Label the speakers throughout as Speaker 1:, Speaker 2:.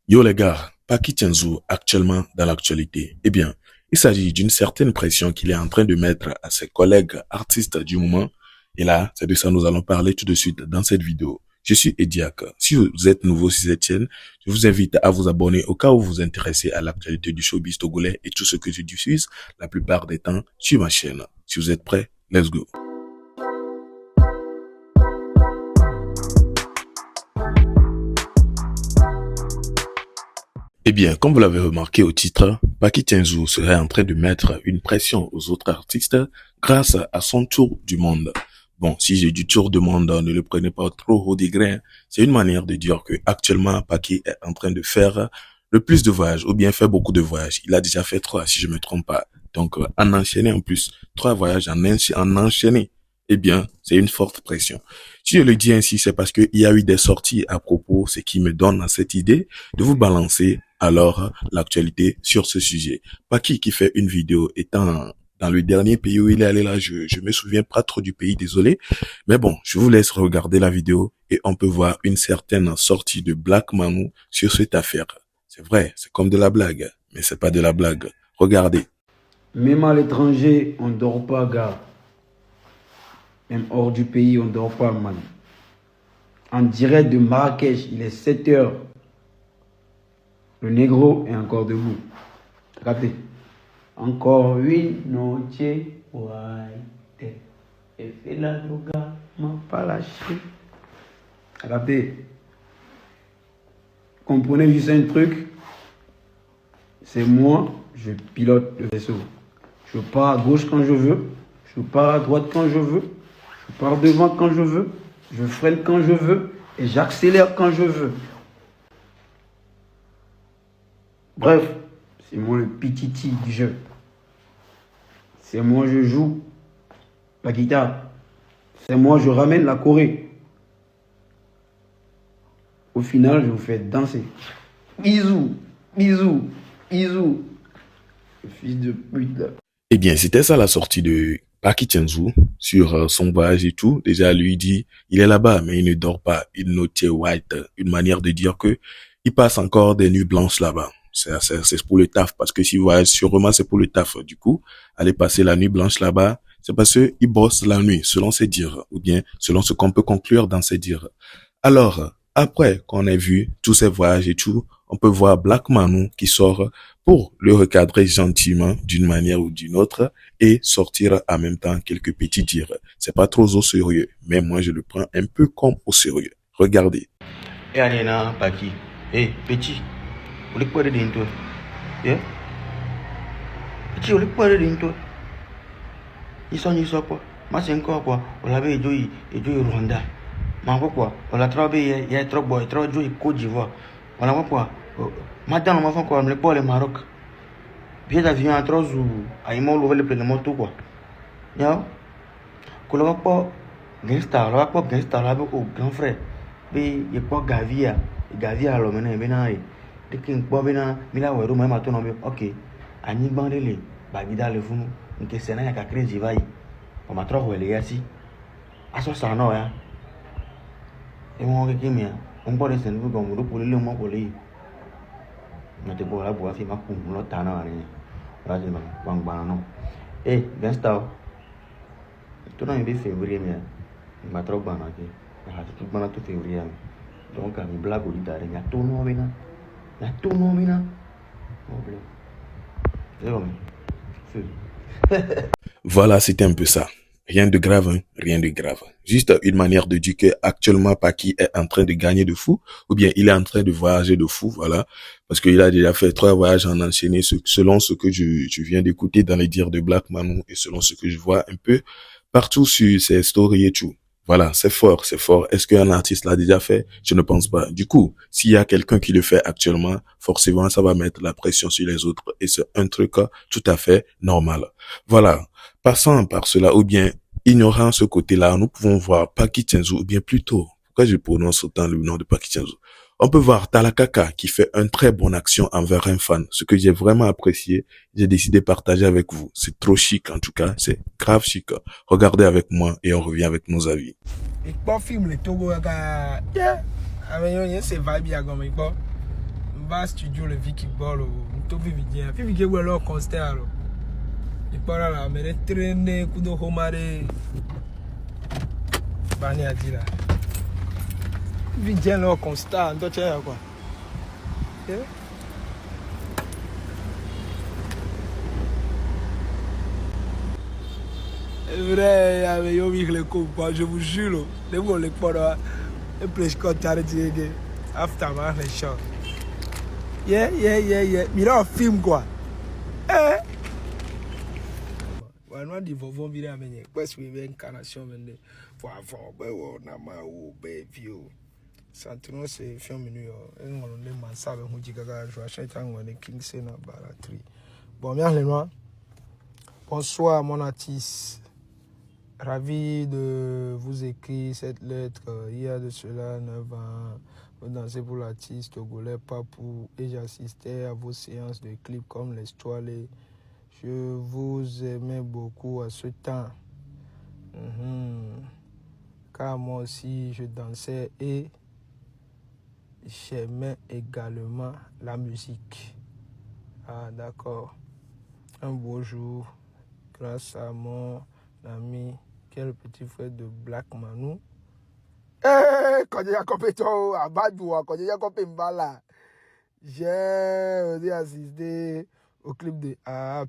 Speaker 1: Yo les gars, Paki Tianzou actuellement dans l'actualité. Eh bien, il s'agit d'une certaine pression qu'il est en train de mettre à ses collègues artistes du moment. Et là, c'est de ça nous allons parler tout de suite dans cette vidéo. Je suis Ediak. Si vous êtes nouveau sur cette chaîne, je vous invite à vous abonner au cas où vous vous intéressez à l'actualité du showbiz togolais et tout ce que je diffuse la plupart des temps sur ma chaîne. Si vous êtes prêts, let's go. Eh bien, comme vous l'avez remarqué au titre, Paki Tianzou serait en train de mettre une pression aux autres artistes grâce à son tour du monde. Bon, si j'ai du tour du monde, ne le prenez pas trop au degré. Hein. C'est une manière de dire que actuellement Paki est en train de faire le plus de voyages, ou bien fait beaucoup de voyages. Il a déjà fait 3, si je me trompe pas. Donc, en enchaîner en plus, 3 voyages en enchaîner. Eh bien, c'est une forte pression. Si je le dis ainsi, c'est parce qu'il y a eu des sorties à propos, ce qui me donne cette idée de vous balancer alors l'actualité sur ce sujet. Paki qui fait une vidéo étant dans le dernier pays où il est allé là, je me souviens pas trop du pays, désolé. Mais bon, je vous laisse regarder la vidéo et on peut voir une certaine sortie de Black Mamou sur cette affaire. C'est vrai, c'est comme de la blague, mais c'est pas de la blague. Regardez.
Speaker 2: Même à l'étranger, on dort pas, gars. Même hors du pays, on dort pas, man. En direct de Marrakech, il est 7 heures. Le négro est encore debout. Regardez. Encore une noche white. Et fait la droga, m'a pas lâché. Regardez. Comprenez juste un truc. C'est moi, je pilote le vaisseau. Je pars à gauche quand je veux. Je pars à droite quand je veux. Je pars devant quand je veux. Je freine quand je veux. Et j'accélère quand je veux. Bref, c'est moi le pititi du jeu. C'est moi je joue la guitare. C'est moi je ramène la Corée. Au final, je vous fais danser. Bisous, bisous, bisous. Le fils de pute là.
Speaker 1: Eh bien, c'était ça la sortie de Paki Tianzou sur son voyage et tout. Déjà, lui dit, il est là-bas, mais il ne dort pas. Il note white, une manière de dire que il passe encore des nuits blanches là-bas. C'est pour le taf, parce que s'il voyage sûrement, c'est pour le taf. Du coup, aller passer la nuit blanche là-bas, c'est parce qu'il bosse la nuit, selon ses dires, ou bien selon ce qu'on peut conclure dans ses dires. Alors, après qu'on ait vu tous ces voyages et tout, on peut voir Black Manu qui sort pour le recadrer gentiment d'une manière ou d'une autre et sortir en même temps quelques petits dires. C'est pas trop au sérieux, mais moi je le prends un peu comme au sérieux. Regardez.
Speaker 3: Eh, Anina, Paki. Eh, petit. Vous voulez quoi de dinto? Yeah? Petit, vous voulez quoi de dinto? Ils sont quoi? Moi, c'est encore quoi? On l'avait dit, Rwanda. Mais quoi? On l'a trouvé, il y a trop boy, trop joué Côte d'Ivoire. On l'a quoi? Maintenant, on m'a fait quoi? On l'a pas le Maroc. Billet d'avion à 3 jours. À il m'a ouvert le plein de moto quoi. Yeah? Qu'on l'a pas gangsta, on l'a pas gangsta, on l'a pas grand frère. Mais il y a pas Gavia. Gavia, alors maintenant, il de king bobina mila weru mai mato no be okay anyi bandele ba bida le funu nke sena ya ka crazy vai o matro wele yasi aso sa no ya e mo ke kimia on po de sen bu gomu do pole le mo pole na te bo la bo afi ma kum no ta na ni ra de bang bang no gangsta to na be février mi matro bana ke ha tu bana to février donc mi blago di dare ya to no bena la tournomina.
Speaker 1: Voilà, c'était un peu ça. Rien de grave, hein? Rien de grave. Juste une manière de dire que actuellement Paki est en train de gagner de fou, ou bien il est en train de voyager de fou, voilà. Parce qu'il a déjà fait 3 voyages en enchaîné, selon ce que je viens d'écouter dans les dires de Black Manu et selon ce que je vois un peu partout sur ses stories et tout. Voilà, c'est fort, c'est fort. Est-ce qu'un artiste l'a déjà fait? Je ne pense pas. Du coup, s'il y a quelqu'un qui le fait actuellement, forcément, ça va mettre la pression sur les autres et c'est un truc tout à fait normal. Voilà. Passant par cela, ou bien ignorant ce côté-là, nous pouvons voir Paki Tianzou, ou bien plutôt, pourquoi je prononce autant le nom de Paki Tianzou? On peut voir Talakaka qui fait une très bonne action envers un fan. Ce que j'ai vraiment apprécié, j'ai décidé de partager avec vous. C'est trop chic en tout cas, c'est grave chic. Regardez avec moi et on revient avec nos avis.
Speaker 4: Film le Togo yeah. C'est vibe ya comme va studio le Vicky Ball, tout vivien. Vicky Ball au constat. Il parle là, mais traîner coup de homare. Bani a dit là. Vivien au constat, on doit faire quoi? Vrai, avec yo le coupe, je vous jure, les mots les poids, et plus quand tu as dit after man les shots. Yeah. Mais là, film quoi. Voilà, dit vont virer à mener. Parce que une incarnation vende. Pour avoir nama ou vieux. Santino c'est film menu. On a mansa avec Mujigaga, je achète un King Sena Baratri. Bon, bien les noirs. Bonsoir mon artiste. Ravi de vous écrire cette lettre. Il y a de cela 9 ans. Vous dansez pour l'artiste togolais Papou et j'assistais à vos séances de clips comme les Toiles. Je vous aimais beaucoup à ce temps. Car moi aussi je dansais et j'aimais également la musique. Ah d'accord. Un beau jour, grâce à mon ami, quel petit frère de Black Manu. Quand j'ai compétent à Badou, quand j'ai compétent Mbala, j'ai aussi assisté au clip de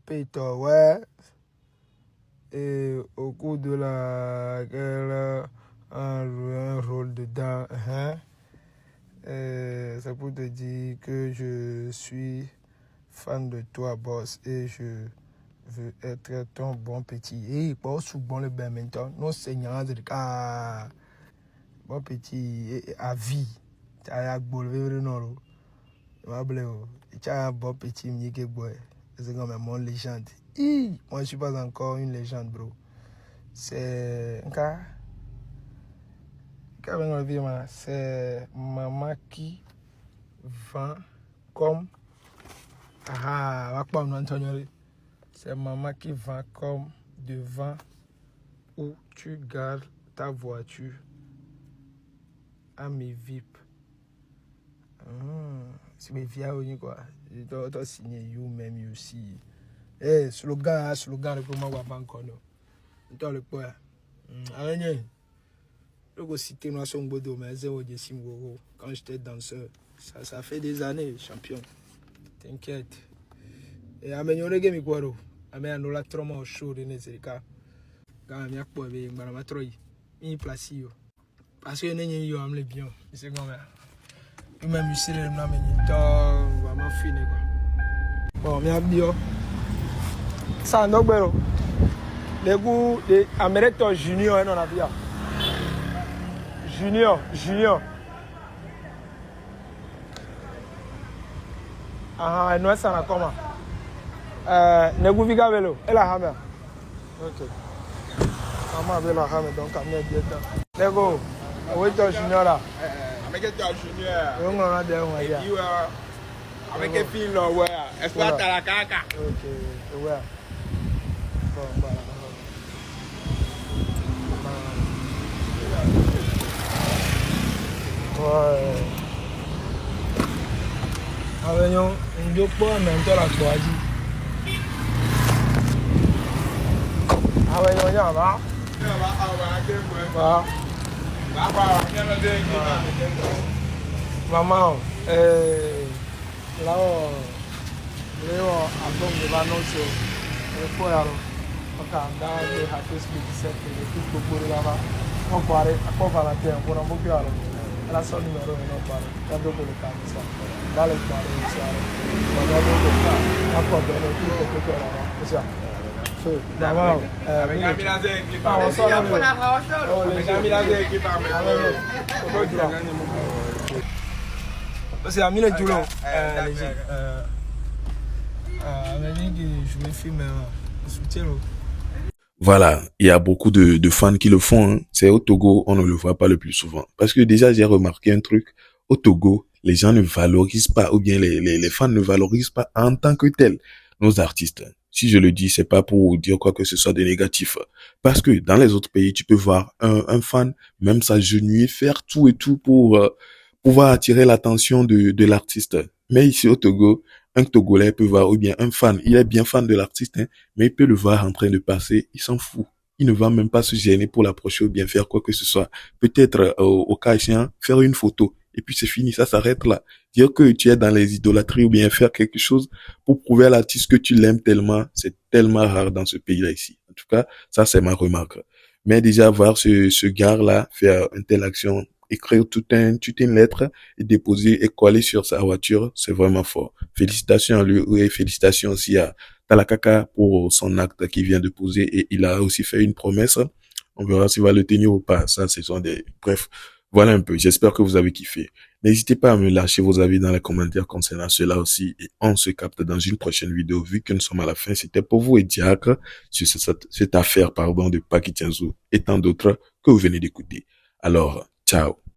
Speaker 4: Péto, ouais. Et au cours de la guerre, un rôle dedans. C'est pour te dire que je suis fan de toi, boss, et je veux être ton bon petit. Et pas sous bon le bain maintenant. Non, seigneur, bon petit, à vie. Tu as bolvé non. Tu as un bon petit, c'est comme mon légende. Moi, je suis pas encore une légende, bro. C'est un cas. C'est maman qui vend comme. C'est maman qui vend comme devant où tu gardes ta voiture à mes VIP. C'est mes via quoi. Je dois signer you même aussi. Slogan le moment où encore non. Le point. Araignée. Je vais citer moi son bodo mais zéro de Simgoro quand j'étais danseur. Ça fait des années, champion. T'inquiète. Et améliorer game quoi ro. Améliorer la trauma au show de Nezerika. Quand il y a quoi avec madame Troy. Il place yo. Parce que n'est yo amle bien. C'est comme ça. Il m'a mis sur le nom mais to vraiment fini quoi. Bon, mais bien. Ça non bero. Les goûts de Américain Junior non la bien. Junior. Non, ça n'a comment. Neguviga velo, elle a hammer. Ok. Maman avait la hammer, donc à mettre bien temps. Nego, où est ton junior là?
Speaker 5: Avec un junior.
Speaker 4: On a des gens là.
Speaker 5: Avec un fil là, ouais. Exploite la caca.
Speaker 4: Ok, ouais. Bon, voilà. Ouais. Avec nous, on doit pas maintenant la choisir. Avec nous, il y a là. Maman, là, album de l'annonce, il faut y aller. On a un happy speak set, il faut pour là-bas. On parle, on va la terre, on va beaucoup aller. La seule numéro est non parle. Quand on le calme ça. Dans les parler ici. On va le faire. Encore bien le tout que tu as là. C'est ça. D'abord,
Speaker 5: avec Amilazé qui parle.
Speaker 4: on sort là.
Speaker 5: Avec Amilazé qui parle.
Speaker 4: C'est Amilazé Djoulon. Amilazé qui joue le film soutien.
Speaker 1: Voilà, il y a beaucoup de fans qui le font. Hein. C'est au Togo, on ne le voit pas le plus souvent. Parce que déjà, j'ai remarqué un truc. Au Togo, les gens ne valorisent pas, ou bien les fans ne valorisent pas en tant que tels nos artistes. Si je le dis, c'est pas pour dire quoi que ce soit de négatif. Parce que dans les autres pays, tu peux voir un fan même s'agenouiller, faire tout et tout pour pouvoir attirer l'attention de l'artiste. Mais ici au Togo, un Togolais peut voir, ou bien un fan, il est bien fan de l'artiste, hein, mais il peut le voir en train de passer, il s'en fout. Il ne va même pas se gêner pour l'approcher ou bien faire quoi que ce soit. Peut-être au cas échéant, faire une photo. Et puis c'est fini, ça s'arrête là. Dire que tu es dans les idolâtries ou bien faire quelque chose pour prouver à l'artiste que tu l'aimes tellement, c'est tellement rare dans ce pays-là ici. En tout cas, ça c'est ma remarque. Mais déjà voir ce gars-là faire une telle action, écrire toute une lettre et déposer et coller sur sa voiture, c'est vraiment fort. Félicitations à lui et félicitations aussi à Talakaka pour son acte qu'il vient de poser et il a aussi fait une promesse. On verra s'il va le tenir ou pas. Ça, ce sont des, bref. Voilà un peu. J'espère que vous avez kiffé. N'hésitez pas à me lâcher vos avis dans les commentaires concernant cela aussi et on se capte dans une prochaine vidéo. Vu que nous sommes à la fin, c'était pour vous et Diacre sur cette affaire, pardon, de Paki Tianzou et tant d'autres que vous venez d'écouter. Alors, ciao.